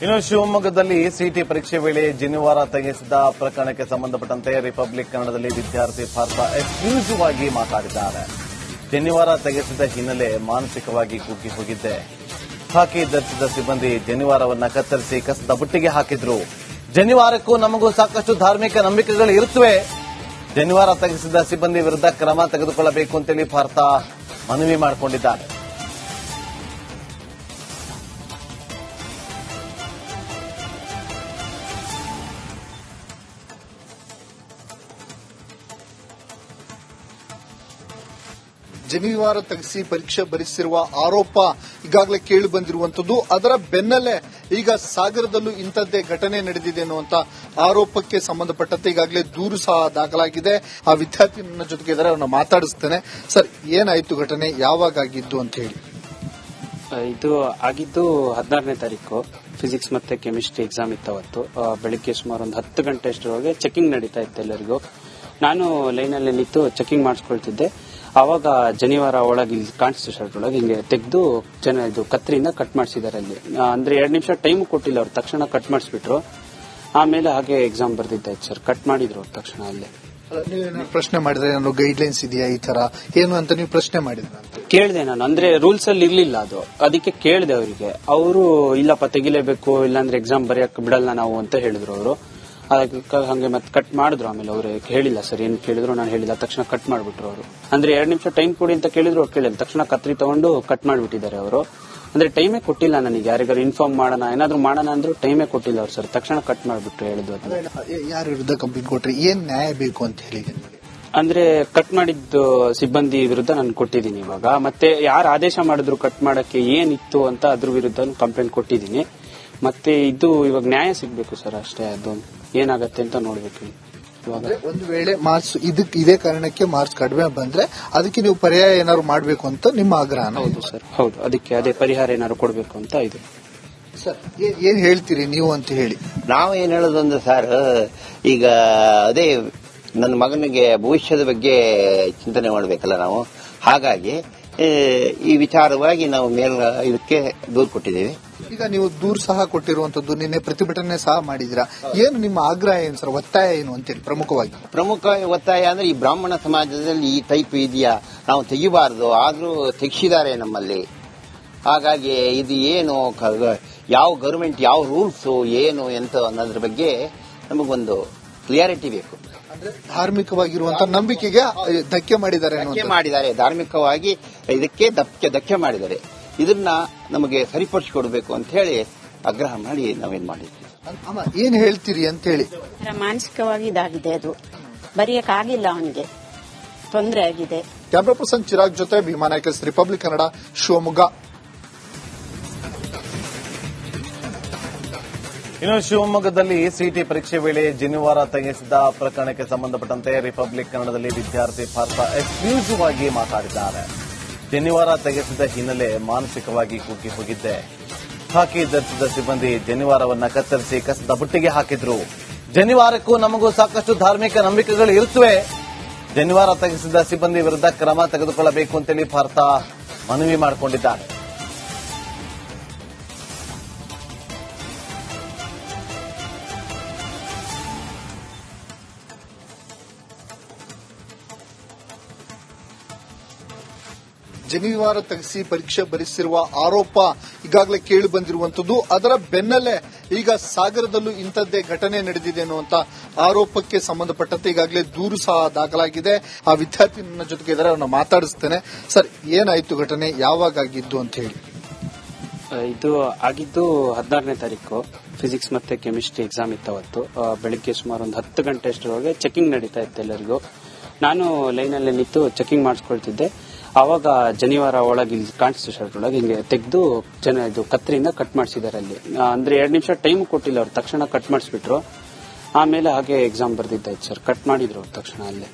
ಇನ್ನು ಶಿವಮೊಗ್ಗದಲ್ಲಿ ಸಿಟಿ ಪರೀಕ್ಷೆ ವೇಳೆ ಜನಿವಾರ ತೆಗೆಸಿದ ಪ್ರಕರಣಕ್ಕೆ ಸಂಬಂಧಪಟ್ಟಂತೆ ರಿಪಬ್ಲಿಕ್ ಕನ್ನಡದಲ್ಲಿ ವಿದ್ಯಾರ್ಥಿ ಪಾರ್ಥ ಎಕ್ಸ್ಕ್ಲೂಸಿವ್ ಆಗಿ ಮಾತಾಡಿದ್ದಾರೆ. ಜನಿವಾರ ತೆಗೆಸಿದ ಹಿನ್ನೆಲೆ ಮಾನಸಿಕವಾಗಿ ಕುಗ್ಗಿ ಹೋಗಿದ್ದೆ. ಖಾಕಿ ಧರಿಸಿದ ಸಿಬ್ಬಂದಿ ಜನಿವಾರವನ್ನ ಕತ್ತರಿಸಿ ಕಸದ ಬುಟ್ಟಿಗೆ ಹಾಕಿದ್ರು. ಜನಿವಾರಕ್ಕೂ ನಮಗೂ ಸಾಕಷ್ಟು ಧಾರ್ಮಿಕ ನಂಬಿಕೆಗಳು ಇರುತ್ತವೆ. ಜನಿವಾರ ತೆಗೆಸಿದ ಸಿಬ್ಬಂದಿ ವಿರುದ್ಧ ಕ್ರಮ ತೆಗೆದುಕೊಳ್ಳಬೇಕು ಅಂತೇಳಿ ಪಾರ್ಥ ಮನವಿ ಮಾಡಿಕೊಂಡಿದ್ದಾರೆ. ಜನಿವಾರ ತೆಗೆಸಿ ಪರೀಕ್ಷೆ ಬರೆಸಿರುವ ಆರೋಪ ಈಗಾಗಲೇ ಕೇಳಿ ಬಂದಿರುವಂತದ್ದು. ಅದರ ಬೆನ್ನಲ್ಲೇ ಈಗ ಸಾಗರದಲ್ಲೂ ಇಂಥದ್ದೇ ಘಟನೆ ನಡೆದಿದೆ ಅನ್ನುವಂತ ಆರೋಪಕ್ಕೆ ಸಂಬಂಧಪಟ್ಟಂತೆ ಈಗಾಗಲೇ ದೂರು ಸಹ ದಾಖಲಾಗಿದೆ. ಆ ವಿದ್ಯಾರ್ಥಿ ನನ್ನ ಜೊತೆಗೆ ಇದ್ದಾರೆ, ಅವ್ರನ್ನ ಮಾತಾಡಿಸ್ತೇನೆ. ಸರ್, ಏನಾಯ್ತು ಘಟನೆ, ಯಾವಾಗ ಆಗಿದ್ದು ಅಂತ ಹೇಳಿ? ಇದು ಆಗಿದ್ದು 16ನೇ ತಾರೀಕು ಫಿಸಿಕ್ಸ್ ಮತ್ತೆ ಕೆಮಿಸ್ಟ್ರಿ ಎಕ್ಸಾಮ್ ಇತ್ತು. ಅವತ್ತು ಬೆಳಿಗ್ಗೆ ಸುಮಾರು ಒಂದು 10 ಗಂಟೆ ಅಷ್ಟರೊಳಗೆ ಚೆಕಿಂಗ್ ನಡೀತಾ ಇತ್ತು ಎಲ್ಲರಿಗೂ. ನಾನು ಲೈನಲ್ಲಿ ನಿಂತು ಚೆಕಿಂಗ್ ಮಾಡಿಸ್ಕೊಳ್ತಿದ್ದೆ. ಆವಾಗ ಜನಿವಾರ ಒಳಗೆ ಇಲ್ಲಿ ಕಾಣಿಸ್ತು, ಶರ್ಟ್ ಒಳಗೆ ಹಿಂಗೆ ತೆಗೆದು ಇದು ಕತ್ರಿಯಿಂದ ಕಟ್ ಮಾಡಿಸಿದ್ದಾರೆ. ಅಲ್ಲಿ ಅಂದ್ರೆ 2 ನಿಮಿಷ ಟೈಮ್ ಕೊಟ್ಟಿಲ್ಲ ಅವ್ರು, ತಕ್ಷಣ ಕಟ್ ಮಾಡಿಸ್ಬಿಟ್ರು. ಆಮೇಲೆ ಹಾಗೆ ಎಕ್ಸಾಮ್ ಬರ್ದಿದ್ದಾಯ್ತು ಸರ್, ಕಟ್ ಮಾಡಿದ್ರು ಅವ್ರು ತಕ್ಷಣ ಅಲ್ಲೇ. ನೀವೇನು ಪ್ರಶ್ನೆ ಮಾಡಿದ್ರೆ, ನಾನು ಗೈಡ್ಲೈನ್ಸ್ ಇದೆಯಾ ಈ ತರ ಏನು ಅಂತ ನೀವು ಪ್ರಶ್ನೆ ಮಾಡಿದ್ರೆ? ಕೇಳಿದೆ ನಾನು, ಅಂದ್ರೆ ರೂಲ್ಸ್ ಅಲ್ಲಿ ಇರ್ಲಿಲ್ಲ ಅದು, ಅದಕ್ಕೆ ಕೇಳಿದೆ ಅವರಿಗೆ. ಅವರು ಇಲ್ಲಪ್ಪ ತೆಗಿಲೇಬೇಕು, ಇಲ್ಲಾಂದ್ರೆ ಎಕ್ಸಾಮ್ ಬರೆಯಕ್ ಬಿಡಲ್ಲ ನಾವು ಅಂತ ಹೇಳಿದ್ರು ಅವರು. ಹಂಗೆ ಮತ್ತೆ ಕಟ್ ಮಾಡಿದ್ರು. ಆಮೇಲೆ ಅವ್ರು ಹೇಳಿಲ್ಲ ಸರ್, ಏನ್ ಕೇಳಿದ್ರು ನಾನು ಹೇಳಿಲ್ಲ, ತಕ್ಷಣ ಕಟ್ ಮಾಡ್ಬಿಟ್ರು ಅವರು. ಅಂದ್ರೆ 2 ನಿಮಿಷ ಟೈಮ್ ಕೊಡಿ ಅಂತ ಕೇಳಿದ್ರು, ಅವ್ರು ಕೇಳಿಲ್ಲ, ತಕ್ಷಣ ಕತ್ರಿ ತಗೊಂಡು ಕಟ್ ಮಾಡ್ಬಿಟ್ಟಿದ್ದಾರೆ ಅವರು. ಅಂದ್ರೆ ಟೈಮೇ ಕೊಟ್ಟಿಲ್ಲ ನನಗೆ, ಯಾರಿಗಾರು ಇನ್ಫಾರ್ಮ್ ಮಾಡೋಣ ಏನಾದ್ರು ಮಾಡೋಣ ಅಂದ್ರೂ ಟೈಮೇ ಕೊಟ್ಟಿಲ್ಲ ಅವ್ರು ಸರ್, ತಕ್ಷಣ ಕಟ್ ಮಾಡ್ಬಿಟ್ರು ಹೇಳಿದ್ರು. ಯಾರ ವಿರುದ್ಧ ಕಂಪ್ಲೇಂಟ್ ಕೊಟ್ರಿ, ಏನ್ ನ್ಯಾಯ ಬೇಕು ಅಂತ ಹೇಳಿ? ಅಂದ್ರೆ ಕಟ್ ಮಾಡಿದ್ದು ಸಿಬ್ಬಂದಿ ವಿರುದ್ಧ ನಾನು ಕೊಟ್ಟಿದ್ದೀನಿ ಇವಾಗ. ಮತ್ತೆ ಯಾರು ಆದೇಶ ಮಾಡಿದ್ರು ಕಟ್ ಮಾಡಕ್ಕೆ ಏನಿತ್ತು ಅಂತ ಅದ್ರ ವಿರುದ್ಧ ಕಂಪ್ಲೇಂಟ್ ಕೊಟ್ಟಿದ್ದೀನಿ. ಮತ್ತೆ ಇದು ಇವಾಗ ನ್ಯಾಯ ಸಿಗ್ಬೇಕು ಸರ್, ಅಷ್ಟೇ. ಅದು ಏನಾಗತ್ತೆ ಅಂತ ನೋಡ್ಬೇಕು. ಒಂದು ವೇಳೆ ಮಾರ್ಕ್ಸ್ ಇದೇ ಕಾರಣಕ್ಕೆ ಮಾರ್ಕ್ಸ್ ಕಡಿಮೆ ಬಂದ್ರೆ ಅದಕ್ಕೆ ನೀವು ಪರ್ಯಾಯ ಏನಾದ್ರು ಮಾಡಬೇಕು ಅಂತ ನಿಮ್ಮ ಆಗ್ರಹ? ಹೌದು ಸರ್, ಹೌದು. ಅದಕ್ಕೆ ಅದೇ ಪರಿಹಾರ ಏನಾದ್ರು ಕೊಡಬೇಕು ಅಂತ ಇದೆ ಸರ್. ಏನ್ ಹೇಳ್ತೀರಿ ನೀವು ಅಂತ ಹೇಳಿ? ನಾವು ಏನ್ ಹೇಳೋದಂದ್ರೆ ಸರ್, ಈಗ ಅದೇ ನನ್ನ ಮಗನಿಗೆ ಭವಿಷ್ಯದ ಬಗ್ಗೆ ಚಿಂತನೆ ಮಾಡಬೇಕಲ್ಲ ನಾವು. ಹಾಗಾಗಿ ಈ ವಿಚಾರವಾಗಿ ನಾವು ಇದಕ್ಕೆ ದೂರು ಕೊಟ್ಟಿದ್ದೇವೆ. ಈಗ ನೀವು ದೂರು ಸಹ ಕೊಟ್ಟಿರುವಂತದ್ದು, ನಿನ್ನೆ ಪ್ರತಿಭಟನೆ ಸಹ ಮಾಡಿದಿರಾ. ಏನು ನಿಮ್ಮ ಆಗ್ರಹ ಏನು ಸರ್, ಒತ್ತಾಯ ಏನು ಅಂತೇಳಿ? ಪ್ರಮುಖ ಒತ್ತಾಯ ಅಂದ್ರೆ ಈ ಬ್ರಾಹ್ಮಣ ಸಮಾಜದಲ್ಲಿ ಈ ಟೈಪ್ ಇದೆಯಾ, ನಾವು ತೆಗಿಬಾರದು, ಆದ್ರೂ ತೆಗಿಸಿದ್ದಾರೆ ನಮ್ಮಲ್ಲಿ. ಹಾಗಾಗಿ ಇದು ಏನು, ಯಾವ ಗವರ್ಮೆಂಟ್ ಯಾವ ರೂಲ್ಸ್ ಏನು ಎಂತ ಅನ್ನೋದ್ರ ಬಗ್ಗೆ ನಮಗೊಂದು ಕ್ಲಿಯಾರಿಟಿ ಬೇಕು. ಅಂದ್ರೆ ಧಾರ್ಮಿಕವಾಗಿರುವಂತಹ ನಂಬಿಕೆಗೆ ಧಕ್ಕೆ ಮಾಡಿದ್ದಾರೆ, ಧಾರ್ಮಿಕವಾಗಿ ಇದಕ್ಕೆ ಧಕ್ಕೆ ಮಾಡಿದ್ದಾರೆ. ಇದನ್ನ ನಮಗೆ ಸರಿಪಡಿಸಿಕೊಡ್ಬೇಕು ಅಂತ ಹೇಳಿ ಆಗ್ರಹ ಮಾಡಿ ನಾವೇನ್ ಮಾಡಿದ್ವಿ. ಏನ್ ಹೇಳ್ತೀರಿ ಅಂತ ಹೇಳಿ? ಮಾನಸಿಕವಾಗಿ ಇದಾಗಿದೆ, ಅದು ಬರೆಯಕ್ಕಾಗಿಲ್ಲ, ಅವನಿಗೆ ತೊಂದರೆ ಆಗಿದೆ. ಕ್ಯಾಮ್ರಾ ಪರ್ಸನ್ ಚಿರಾಗ್ ಜೊತೆ ಭೀಮಾ ನಾಯಕ್, ರಿಪಬ್ಲಿಕ್ ಕನ್ನಡ, ಶಿವಮೊಗ್ಗ. ಇನ್ನು ಶಿವಮೊಗ್ಗದಲ್ಲಿ ಸಿಟಿ ಪರೀಕ್ಷೆ ವೇಳೆ ಜನಿವಾರ ತೆಗೆಸಿದ ಪ್ರಕರಣಕ್ಕೆ ಸಂಬಂಧಪಟ್ಟಂತೆ ರಿಪಬ್ಲಿಕ್ ಕನ್ನಡದಲ್ಲಿ ವಿದ್ಯಾರ್ಥಿ ಪಾರ್ಥ ಎಕ್ಸ್ಕ್ಲೂಸಿವ್ ಆಗಿ ಮಾತಾಡಿದ್ದಾರೆ. ಜನಿವಾರ ತೆಗೆಸಿದ ಹಿನ್ನೆಲೆ ಮಾನಸಿಕವಾಗಿ ಕುಗ್ಗಿ ಹೋಗಿದ್ದೆ. ಖಾಕಿ ಧರಿಸಿದ ಸಿಬ್ಬಂದಿ ಜನಿವಾರವನ್ನ ಕತ್ತರಿಸಿ ಕಸದ ಬುಟ್ಟಿಗೆ ಹಾಕಿದ್ರು. ಜನಿವಾರಕ್ಕೂ ನಮಗೂ ಸಾಕಷ್ಟು ಧಾರ್ಮಿಕ ನಂಬಿಕೆಗಳು ಇರುತ್ತವೆ. ಜನಿವಾರ ತೆಗೆಸಿದ ಸಿಬ್ಬಂದಿ ವಿರುದ್ಧ ಕ್ರಮ ತೆಗೆದುಕೊಳ್ಳಬೇಕು ಅಂತೇಳಿ ಪಾರ್ಥ ಮನವಿ ಮಾಡಿಕೊಂಡಿದ್ದಾರೆ. ಜನಿವಾರ ತೆಗೆಸಿ ಪರೀಕ್ಷೆ ಬರೆಸಿರುವ ಆರೋಪ ಈಗಾಗಲೇ ಕೇಳಿ ಬಂದಿರುವಂತದ್ದು. ಅದರ ಬೆನ್ನಲ್ಲೇ ಈಗ ಸಾಗರದಲ್ಲೂ ಇಂಥದ್ದೇ ಘಟನೆ ನಡೆದಿದೆ ಅನ್ನುವಂತ ಆರೋಪಕ್ಕೆ ಸಂಬಂಧಪಟ್ಟಂತೆ ಈಗಾಗಲೇ ದೂರು ಸಹ ದಾಖಲಾಗಿದೆ. ಆ ವಿದ್ಯಾರ್ಥಿ ನನ್ನ ಜೊತೆಗೆ ಇದ್ದಾರೆ, ಅವ್ರನ್ನ ಮಾತಾಡಿಸ್ತೇನೆ. ಸರ್, ಏನಾಯ್ತು ಘಟನೆ, ಯಾವಾಗ ಆಗಿದ್ದು ಅಂತ ಹೇಳಿ? ಇದು ಆಗಿದ್ದು 16ನೇ ತಾರೀಕು ಫಿಸಿಕ್ಸ್ ಮತ್ತೆ ಕೆಮಿಸ್ಟ್ರಿ ಎಕ್ಸಾಮ್ ಇತ್ತು. ಅವತ್ತು ಬೆಳಿಗ್ಗೆ ಸುಮಾರು ಒಂದು 10 ಗಂಟೆ ಅಷ್ಟರೊಳಗೆ ಚೆಕಿಂಗ್ ನಡೀತಾ ಇತ್ತು ಎಲ್ಲರಿಗೂ. ನಾನು ಲೈನಲ್ಲಿ ನಿಂತು ಚೆಕಿಂಗ್ ಮಾಡಿಸ್ಕೊಳ್ತಿದ್ದೆ. ಆವಾಗ ಜನಿವಾರ ಒಳಗೆ ಇಲ್ಲಿ ಕಾಣಿಸ್ತು, ಶರ್ಟ್ ಒಳಗೆ ಹಿಂಗೆ ತೆಗೆದು ಇದು ಕತ್ರಿಯಿಂದ ಕಟ್ ಮಾಡಿಸಿದ್ದಾರೆ ಅಲ್ಲಿ. ಅಂದ್ರೆ 2 ನಿಮಿಷ ಟೈಮ್ ಕೊಟ್ಟಿಲ್ಲ ಅವ್ರು, ತಕ್ಷಣ ಕಟ್ ಮಾಡಿಸ್ಬಿಟ್ರು. ಆಮೇಲೆ ಹಾಗೆ ಎಕ್ಸಾಮ್ ಬರ್ದಿದ್ದಾಯ್ತು ಸರ್, ಕಟ್ ಮಾಡಿದ್ರು ಅವ್ರು ತಕ್ಷಣ ಅಲ್ಲೇ.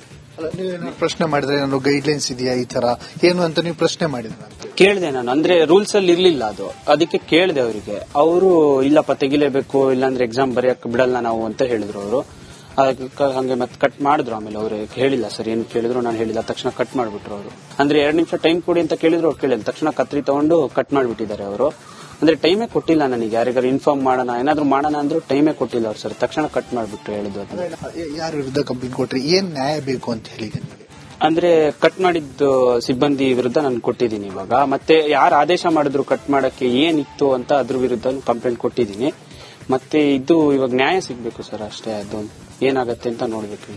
ನೀವೇನು ಪ್ರಶ್ನೆ ಮಾಡಿದ್ರೆ, ನಾನು ಗೈಡ್ಲೈನ್ಸ್ ಇದೆಯಾ ಈ ತರ ಏನು ಅಂತ ನೀವು ಪ್ರಶ್ನೆ ಮಾಡಿದ್ರೆ? ಕೇಳಿದೆ ನಾನು, ಅಂದ್ರೆ ರೂಲ್ಸ್ ಅಲ್ಲಿ ಇರ್ಲಿಲ್ಲ ಅದು, ಅದಕ್ಕೆ ಕೇಳಿದೆ ಅವರಿಗೆ. ಅವರು ಇಲ್ಲಪ್ಪ ತೆಗಿಲೇಬೇಕು, ಇಲ್ಲಾಂದ್ರೆ ಎಕ್ಸಾಮ್ ಬರೆಯಕ್ ಬಿಡಲ್ಲ ನಾವು ಅಂತ ಹೇಳಿದ್ರು ಅವರು. ಹಂಗೆ ಮತ್ತೆ ಕಟ್ ಮಾಡಿದ್ರು. ಆಮೇಲೆ ಅವ್ರು ಹೇಳಿಲ್ಲ ಸರ್, ಏನ್ ಕೇಳಿದ್ರು ನಾನು ಹೇಳಿಲ್ಲ, ತಕ್ಷಣ ಕಟ್ ಮಾಡ್ಬಿಟ್ರು ಅವರು. ಅಂದ್ರೆ 2 ನಿಮಿಷ ಟೈಮ್ ಕೊಡಿ ಅಂತ ಕೇಳಿದ್ರು, ಅವ್ರು ಕೇಳಿಲ್ಲ, ತಕ್ಷಣ ಕತ್ರಿ ತಗೊಂಡು ಕಟ್ ಮಾಡ್ಬಿಟ್ಟಿದ್ದಾರೆ ಅವರು. ಅಂದ್ರೆ ಟೈಮೇ ಕೊಟ್ಟಿಲ್ಲ ನನಗೆ. ಯಾರಿಗಾರು ಇನ್ಫಾರ್ಮ್ ಮಾಡೋಣ ಏನಾದ್ರು ಮಾಡೋಣ ಅಂದ್ರೂ ಟೈಮೇ ಕೊಟ್ಟಿಲ್ಲ ಅವ್ರು ಸರ್. ತಕ್ಷಣ ಕಟ್ ಮಾಡಿಬಿಟ್ಟು ಹೇಳಿದ್ದು ಅದನ್ನ. ಯಾರ ವಿರುದ್ಧ ಕಂಪ್ಲೇಂಟ್ ಕೊಟ್ರಿ? ಏನ್ ನ್ಯಾಯ ಬೇಕು ಅಂತ ಹೇಳಿ ಅಂದ್ರೆ ಕಟ್ ಮಾಡಿದ್ದು ಸಿಬ್ಬಂದಿ ವಿರುದ್ಧ ನಾನು ಕೊಟ್ಟಿದ್ದೀನಿ ಇವಾಗ. ಮತ್ತೆ ಯಾರು ಆದೇಶ ಮಾಡಿದ್ರು ಕಟ್ ಮಾಡಕ್ಕೆ ಏನಿತ್ತು ಅಂತ ಅದ್ರ ವಿರುದ್ಧ ಕಂಪ್ಲೇಂಟ್ ಕೊಟ್ಟಿದ್ದೀನಿ. ಮತ್ತೆ ಇದು ಇವಾಗ ನ್ಯಾಯ ಸಿಗ್ಬೇಕು ಸರ್ ಅಷ್ಟೇ. ಅದು ಏನಾಗತ್ತೆ ಅಂತ ನೋಡ್ಬೇಕು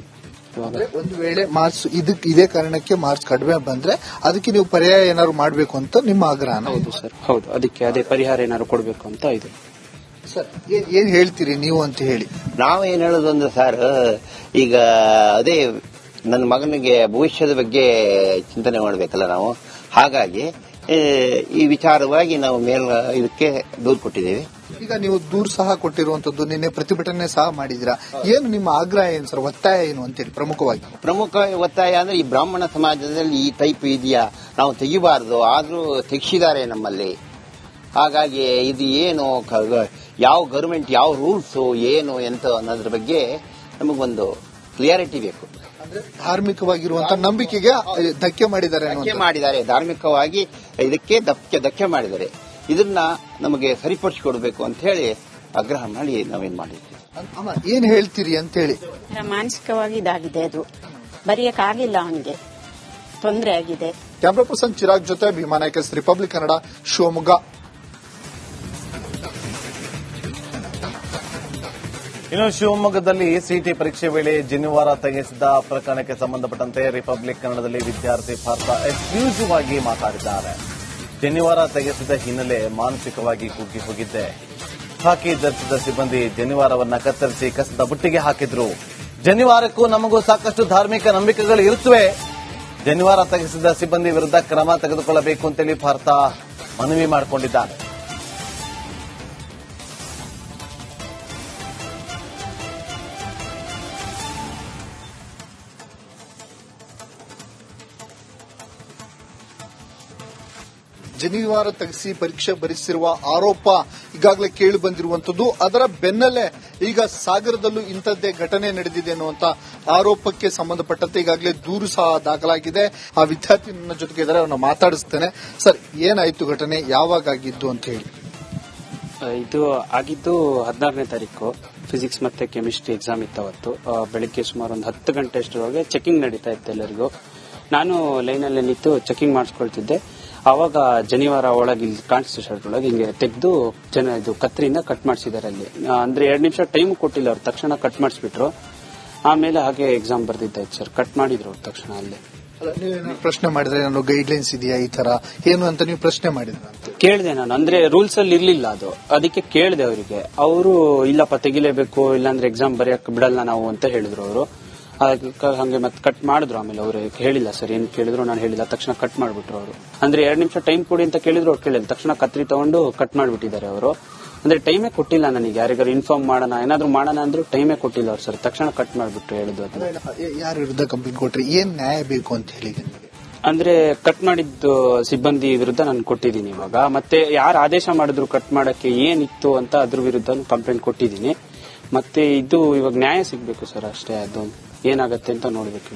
ಇವಾಗ. ಒಂದು ವೇಳೆ ಮಾರ್ಕ್ಸ್ ಇದೇ ಕಾರಣಕ್ಕೆ ಮಾರ್ಕ್ಸ್ ಕಡಿಮೆ ಬಂದ್ರೆ ಅದಕ್ಕೆ ನೀವು ಪರ್ಯಾಯ ಏನಾದ್ರು ಮಾಡಬೇಕು ಅಂತ ನಿಮ್ಮ ಆಗ್ರಹ? ಹೌದು ಸರ್, ಹೌದು. ಅದಕ್ಕೆ ಅದೇ ಪರಿಹಾರ ಏನಾದ್ರು ಕೊಡಬೇಕು ಅಂತ ಇದೆ ಸರ್. ಏನ್ ಹೇಳ್ತೀರಿ ನೀವು ಅಂತ ಹೇಳಿ? ನಾವೇನ್ ಹೇಳೋದು ಅಂದ್ರೆ ಸರ್, ಈಗ ಅದೇ ನನ್ನ ಮಗನಿಗೆ ಭವಿಷ್ಯದ ಬಗ್ಗೆ ಚಿಂತನೆ ಮಾಡಬೇಕಲ್ಲ ನಾವು. ಹಾಗಾಗಿ ಈ ವಿಚಾರವಾಗಿ ನಾವು ಇದಕ್ಕೆ ದೂರು ಕೊಟ್ಟಿದ್ದೇವೆ. ಈಗ ನೀವು ದೂರು ಸಹ ಕೊಟ್ಟಿರುವಂತದ್ದು, ನಿನ್ನೆ ಪ್ರತಿಭಟನೆ ಸಹ ಮಾಡಿದಿರಾ. ಏನು ನಿಮ್ಮ ಆಗ್ರಹ ಏನು ಸರ್, ಒತ್ತಾಯ ಏನು ಅಂತೇಳಿ? ಪ್ರಮುಖ ಒತ್ತಾಯ ಅಂದ್ರೆ ಈ ಬ್ರಾಹ್ಮಣ ಸಮಾಜದಲ್ಲಿ ಈ ಟೈಪ್ ಇದೆಯಾ, ನಾವು ತೆಗಿಬಾರದು, ಆದ್ರೂ ತೆಗಿಸಿದ್ದಾರೆ ನಮ್ಮಲ್ಲಿ. ಹಾಗಾಗಿ ಇದು ಏನು, ಯಾವ ಗವರ್ಮೆಂಟ್ ಯಾವ ರೂಲ್ಸ್ ಏನು ಎಂತ ಅನ್ನೋದ್ರ ಬಗ್ಗೆ ನಮಗೊಂದು ಕ್ಲಿಯಾರಿಟಿ ಬೇಕು. ಧಾರ್ಮಿಕವಾಗಿರುವಂತಹ ನಂಬಿಕೆಗೆ ಧಕ್ಕೆ ಮಾಡಿದ್ದಾರೆ. ಧಾರ್ಮಿಕವಾಗಿ ಇದಕ್ಕೆ ಧಕ್ಕೆ ಮಾಡಿದ್ದಾರೆ. ಇದನ್ನ ನಮಗೆ ಸರಿಪಡಿಸಿಕೊಡ್ಬೇಕು ಅಂತ ಹೇಳಿ ಆಗ್ರಹ ಮಾಡಿ ನಾವೇನ್ ಮಾಡಿದ್ವಿ. ಏನ್ ಹೇಳ್ತೀರಿ ಅಂತ ಹೇಳಿ? ಮಾನಸಿಕವಾಗಿ ಇದಾಗಿದೆ, ಅದು ಬರೆಯಕ್ಕಾಗಿಲ್ಲ, ಅವನಿಗೆ ತೊಂದರೆ ಆಗಿದೆ. ಕ್ಯಾಮ್ರಾ ಪರ್ಸನ್ ಚಿರಾಗ್ ಜೊತೆ ಭೀಮಾ ನಾಯ್ಕ, ರಿಪಬ್ಲಿಕ್ ಕನ್ನಡ, ಶಿವಮೊಗ್ಗ. ಇನ್ನು ಶಿವಮೊಗ್ಗದಲ್ಲಿ ಸಿಟಿ ಪರೀಕ್ಷೆ ವೇಳೆ ಜನಿವಾರ ತೆಗೆಸಿದ ಪ್ರಕರಣಕ್ಕೆ ಸಂಬಂಧಪಟ್ಟಂತೆ ರಿಪಬ್ಲಿಕ್ ಕನ್ನಡದಲ್ಲಿ ವಿದ್ಯಾರ್ಥಿ ಪಾರ್ಥ ಎಕ್ಸ್ಕ್ಲೂಸಿವ್ ಆಗಿ ಮಾತಾಡಿದ್ದಾರೆ. ಜನಿವಾರ ತೆಗೆಸಿದ ಹಿನ್ನೆಲೆ ಮಾನಸಿಕವಾಗಿ ಕುಗ್ಗಿ ಹೋಗಿದ್ದೆ. ಖಾಕಿ ಧರಿಸಿದ ಸಿಬ್ಬಂದಿ ಜನಿವಾರವನ್ನ ಕತ್ತರಿಸಿ ಕಸದ ಬುಟ್ಟಿಗೆ ಹಾಕಿದ್ರು. ಜನಿವಾರಕ್ಕೂ ನಮಗೂ ಸಾಕಷ್ಟು ಧಾರ್ಮಿಕ ನಂಬಿಕೆಗಳು ಇರುತ್ತವೆ. ಜನಿವಾರ ತೆಗೆಸಿದ ಸಿಬ್ಬಂದಿ ವಿರುದ್ಧ ಕ್ರಮ ತೆಗೆದುಕೊಳ್ಳಬೇಕು ಅಂತೇಳಿ ಪಾರ್ಥ ಮನವಿ ಮಾಡಿಕೊಂಡಿದ್ದಾರೆ. ಜನಿವಾರ ತೆಗೆಸಿ ಪರೀಕ್ಷೆ ಬರೆಸಿರುವ ಆರೋಪ ಈಗಾಗಲೇ ಕೇಳಿ ಬಂದಿರುವಂತದ್ದು. ಅದರ ಬೆನ್ನಲ್ಲೇ ಈಗ ಸಾಗರದಲ್ಲೂ ಇಂಥದ್ದೇ ಘಟನೆ ನಡೆದಿದೆ ಅನ್ನುವಂತ ಆರೋಪಕ್ಕೆ ಸಂಬಂಧಪಟ್ಟಂತೆ ಈಗಾಗಲೇ ದೂರು ಸಹ ದಾಖಲಾಗಿದೆ. ಆ ವಿದ್ಯಾರ್ಥಿ ನನ್ನ ಜೊತೆಗೆ ಇದ್ದಾರೆ, ಅವನ್ನ ಮಾತಾಡಿಸ್ತೇನೆ. ಸರ್, ಏನಾಯ್ತು ಘಟನೆ, ಯಾವಾಗ ಆಗಿದ್ದು ಅಂತ ಹೇಳಿ? ಇದು ಆಗಿದ್ದು 16ನೇ ತಾರೀಕು. ಫಿಸಿಕ್ಸ್ ಮತ್ತೆ ಕೆಮಿಸ್ಟ್ರಿ ಎಕ್ಸಾಮ್ ಇತ್ತು ಅವತ್ತು. ಬೆಳಿಗ್ಗೆ ಸುಮಾರು ಒಂದು 10 ಗಂಟೆ ಅಷ್ಟರೊಳಗೆ ಚೆಕಿಂಗ್ ನಡೀತಾ ಇತ್ತು ಎಲ್ಲರಿಗೂ. ನಾನು ಲೈನಲ್ಲಿ ನಿಂತು ಚೆಕಿಂಗ್ ಮಾಡಿಸ್ಕೊಳ್ತಿದ್ದೆ. ಅವಾಗ ಜನಿವಾರ ಒಳಗೆ ಇಲ್ಲಿ ಕಾಣಿಸ್ತು, ಶರ್ಟ್ ಒಳಗೆ ಹಿಂಗೆ ತೆಗೆದು ಇದು ಕತ್ರಿಯಿಂದ ಕಟ್ ಮಾಡಿಸಿದ್ದಾರೆ ಅಲ್ಲಿ. ಅಂದ್ರೆ 2 ನಿಮಿಷ ಟೈಮ್ ಕೊಟ್ಟಿಲ್ಲ ಅವ್ರು, ತಕ್ಷಣ ಕಟ್ ಮಾಡಿಸ್ಬಿಟ್ರು. ಆಮೇಲೆ ಹಾಗೆ ಎಕ್ಸಾಮ್ ಬರ್ದಿದ್ದಾಯ್ತು ಸರ್. ಕಟ್ ಮಾಡಿದ್ರು ಅವ್ರು ತಕ್ಷಣ ಅಲ್ಲೇ. ನೀವೇನು ಪ್ರಶ್ನೆ ಮಾಡಿದ್ರೆ, ನಾನು ಗೈಡ್ಲೈನ್ಸ್ ಇದೆಯಾ ಈ ತರ ಏನು ಅಂತ ನೀವು ಪ್ರಶ್ನೆ ಮಾಡಿದ್ರೆ? ಕೇಳಿದೆ ನಾನು, ಅಂದ್ರೆ ರೂಲ್ಸ್ ಅಲ್ಲಿ ಇರ್ಲಿಲ್ಲ ಅದು, ಅದಕ್ಕೆ ಕೇಳಿದೆ ಅವರಿಗೆ. ಅವರು ಇಲ್ಲಪ್ಪ ತೆಗಿಲೇಬೇಕು, ಇಲ್ಲಾಂದ್ರೆ ಎಕ್ಸಾಮ್ ಬರೆಯಕ್ ಬಿಡಲ್ಲ ನಾವು ಅಂತ ಹೇಳಿದ್ರು ಅವರು. ಹಂಗೆ ಮತ್ತೆ ಕಟ್ ಮಾಡಿದ್ರು. ಆಮೇಲೆ ಅವರು ಹೇಳಿಲ್ಲ ಸರ್, ಏನ್ ಕೇಳಿದ್ರು ನಾನು ಹೇಳಿಲ್ಲ, ತಕ್ಷಣ ಕಟ್ ಮಾಡ್ಬಿಟ್ರು ಅವರು. ಅಂದ್ರೆ 2 ನಿಮಿಷ ಟೈಮ್ ಕೊಡಿ ಅಂತ ಕೇಳಿದ್ರು, ಅವ್ರು ಕೇಳಿಲ್ಲ, ತಕ್ಷಣ ಕತ್ರಿ ತಗೊಂಡು ಕಟ್ ಮಾಡ್ಬಿಟ್ಟಿದ್ದಾರೆ ಅವರು. ಅಂದ್ರೆ ಟೈಮೇ ಕೊಟ್ಟಿಲ್ಲ ನನಗೆ. ಯಾರಿಗಾರು ಇನ್ಫಾರ್ಮ್ ಮಾಡೋಣ ಏನಾದ್ರು ಮಾಡೋಣ ಅಂದ್ರೂ ಟೈಮೇ ಕೊಟ್ಟಿಲ್ಲ ಅವ್ರು ಸರ್. ತಕ್ಷಣ ಕಟ್ ಮಾಡಿಬಿಟ್ಟು ಹೇಳಿದ್ದು ಅದನ್ನ. ಯಾರ ವಿರುದ್ಧ ಕಂಪ್ಲೇಂಟ್ ಕೊಟ್ರಿ? ಏನ್ ನ್ಯಾಯ ಬೇಕು ಅಂತ ಹೇಳಿ? ಅಂದ್ರೆ ಕಟ್ ಮಾಡಿದ್ದು ಸಿಬ್ಬಂದಿ ವಿರುದ್ಧ ನಾನು ಕೊಟ್ಟಿದ್ದೀನಿ ಇವಾಗ. ಮತ್ತೆ ಯಾರು ಆದೇಶ ಮಾಡಿದ್ರು ಕಟ್ ಮಾಡಕ್ಕೆ ಏನಿತ್ತು ಅಂತ ಅದ್ರ ವಿರುದ್ಧ ಕಂಪ್ಲೇಂಟ್ ಕೊಟ್ಟಿದ್ದೀನಿ. ಮತ್ತೆ ಇದು ಇವಾಗ ನ್ಯಾಯ ಸಿಗ್ಬೇಕು ಸರ್ ಅಷ್ಟೇ. ಅದು ಏನಾಗತ್ತೆ ಅಂತ ನೋಡ್ಬೇಕು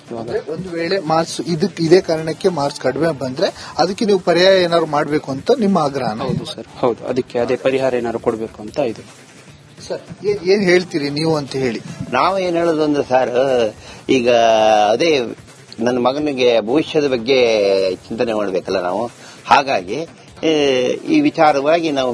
ಇವಾಗ. ಒಂದು ವೇಳೆ ಮಾರ್ಕ್ಸ್ ಇದೇ ಕಾರಣಕ್ಕೆ ಮಾರ್ಕ್ಸ್ ಕಡಿಮೆ ಬಂದ್ರೆ ಅದಕ್ಕೆ ನೀವು ಪರ್ಯಾಯ ಏನಾದ್ರು ಮಾಡಬೇಕು ಅಂತ ನಿಮ್ಮ ಆಗ್ರಹ? ಹೌದು ಸರ್, ಹೌದು. ಅದಕ್ಕೆ ಅದೇ ಪರಿಹಾರ ಏನಾದ್ರು ಕೊಡಬೇಕು ಅಂತ ಇದೆ ಸರ್. ಏನ್ ಹೇಳ್ತೀರಿ ನೀವು ಅಂತ ಹೇಳಿ? ನಾವೇನ್ ಹೇಳೋದು ಅಂದ್ರೆ ಸರ್, ಈಗ ಅದೇ ನನ್ನ ಮಗನಿಗೆ ಭವಿಷ್ಯದ ಬಗ್ಗೆ ಚಿಂತನೆ ಮಾಡಬೇಕಲ್ಲ ನಾವು. ಹಾಗಾಗಿ ಈ ವಿಚಾರವಾಗಿ ನಾವು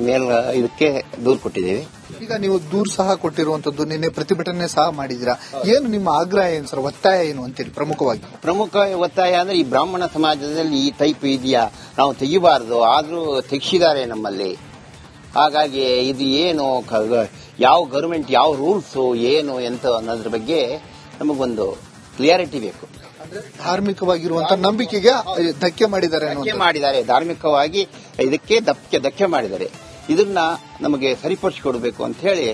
ಇದಕ್ಕೆ ದೂರು ಕೊಟ್ಟಿದ್ದೇವೆ. ಈಗ ನೀವು ದೂರು ಸಹ ಕೊಟ್ಟಿರುವಂತದ್ದು, ನಿನ್ನೆ ಪ್ರತಿಭಟನೆ ಸಹ ಮಾಡಿದಿರಾ. ಏನು ನಿಮ್ಮ ಆಗ್ರಹ ಏನು ಸರ್, ಒತ್ತಾಯ ಏನು ಅಂತೇಳಿ? ಪ್ರಮುಖ ಒತ್ತಾಯ ಅಂದ್ರೆ ಈ ಬ್ರಾಹ್ಮಣ ಸಮಾಜದಲ್ಲಿ ಈ ಟೈಪ್ ಇದೆಯಾ, ನಾವು ತೆಗಿಬಾರದು, ಆದ್ರೂ ತೆಗಿಸಿದ್ದಾರೆ ನಮ್ಮಲ್ಲಿ. ಹಾಗಾಗಿ ಇದು ಏನು, ಯಾವ ಗವರ್ಮೆಂಟ್ ಯಾವ ರೂಲ್ಸ್ ಏನು ಎಂತ ಅನ್ನೋದ್ರ ಬಗ್ಗೆ ನಮಗೊಂದು ಕ್ಲಿಯಾರಿಟಿ ಬೇಕು. ಧಾರ್ಮಿಕವಾಗಿರುವಂತಹ ನಂಬಿಕೆಗೆ ಧಕ್ಕೆ ಮಾಡಿದ್ದಾರೆ. ಧಾರ್ಮಿಕವಾಗಿ ಇದಕ್ಕೆ ಧಕ್ಕೆ ಮಾಡಿದ್ದಾರೆ. ಇದನ್ನ ನಮಗೆ ಸರಿಪಡಿಸಿಕೊಡ್ಬೇಕು ಅಂತ ಹೇಳಿ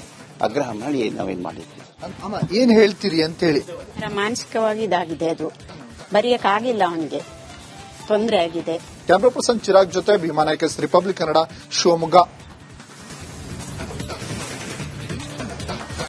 ಆಗ್ರಹ ಮಾಡಿ ನಾವೇನ್ ಮಾಡಿದ್ವಿ. ಏನ್ ಹೇಳ್ತೀರಿ ಅಂತ ಹೇಳಿ? ಮಾನಸಿಕವಾಗಿ ಇದಾಗಿದೆ, ಅದು ಬರೆಯಕ್ಕಾಗಿಲ್ಲ, ಅವನಿಗೆ ತೊಂದರೆ ಆಗಿದೆ. ಕ್ಯಾಮ್ರಾ ಪರ್ಸನ್ ಚಿರಾಗ್ ಜೊತೆ ಭೀಮಾ ನಾಯ್ಕ, ರಿಪಬ್ಲಿಕ್ ಕನ್ನಡ, ಶಿವಮೊಗ್ಗ.